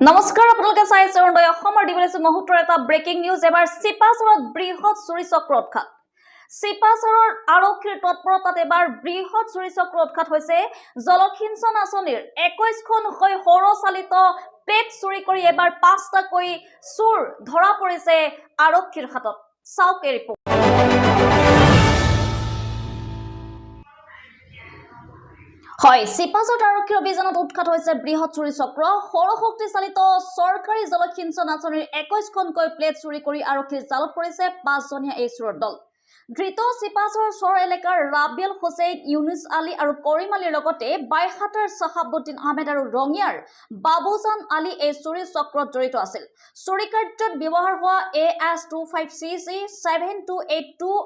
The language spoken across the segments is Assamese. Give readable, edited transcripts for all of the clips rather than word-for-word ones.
নমস্কাৰ আপোনালোকে চাই আছে অৰুণোদয় অসমৰ দিবলৈ মুহূৰ্তৰ এটা ব্ৰেকিং নিউজ এবাৰ চিপাচৰত বৃহৎ চুৰি চক্ৰ উৎখাত চিপাচৰৰ আৰক্ষীৰ তৎপৰতাত এবাৰ বৃহৎ চুৰি চক্ৰ উৎখাত হৈছে জলসিঞ্চন আঁচনিৰ 21খন সৌৰচালিত প্লেট চুৰি কৰি এবাৰ 5টাকৈ চুৰ ধৰা পৰিছে আৰক্ষীৰ হাতত চাওক এই ৰিপৰ্ট হয় চিপাচত আৰক্ষীৰ অভিযানত উৎখাত হৈছে বৃহৎ চুৰি চক্ৰ সৌৰশক্তি চালিত চৰকাৰী জলসিঞ্চন আঁচনিৰ 21খনকৈ প্লেট চুৰি কৰি আৰক্ষীৰ জালত পৰিছে 5জনীয়া এই চোৰৰ দল ধৃত চিপাচৰ চৰ এলেকাৰ ৰাবিল হুছেইন ইউনুছ আলী আৰু কৰিম আলীৰ লগতে বাইহাটাৰ সাহাবুদ্দিন আহমেদ আৰু ৰঙিয়াৰ বাবুজান আলী এই চুৰি চক্ৰত জড়িত আছিল চুৰি কাৰ্যত ব্যৱহাৰ হোৱা AS25CC 7282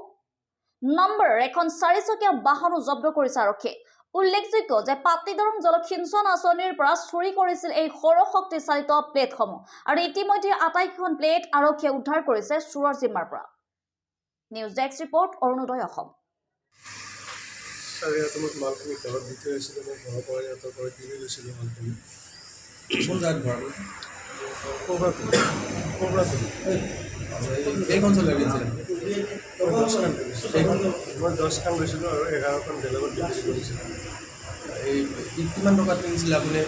নম্বৰ এখন 4চকীয়া বাহনো জব্দ কৰিছে আৰক্ষীয়ে উল্লেখযোগ্য যে পাতিদৰং জলসিঞ্চন আঁচনিৰ পৰা চুৰি কৰিছিল এই সৌৰশক্তি চালিত প্লেটসমূহ আৰু ইতিমধ্যে আটাইখন প্লেট আৰক্ষীয়ে উদ্ধাৰ কৰিছে চুৰৰ জিম্মাৰ পৰা news desk report Arunodoy Assam চাৰিয়াতমত মালখিনি ঘৰত দি থৈ আহিছিলোঁ মই ঘৰৰ পৰা ইয়াতৰ পৰা কিনি লৈছিলোঁ মালখিনি কোন জাত ঘৰ কেইখন চলাই দিছিলে মই 10খন লৈছিলোঁ আৰু 11খন বেলেগত বিক্ৰী কৰিছিলোঁ এই কিমান টকাত কিনিছিলে আপুনি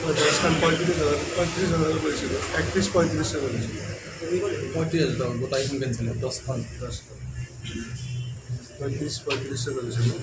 মই 10খন 35,000 কৰিছিলোঁ 31-35 কৰিছিলোঁ 35,000 গোটাইখন কিনিছিলে 10খন 35-35 কৰিছিলোঁ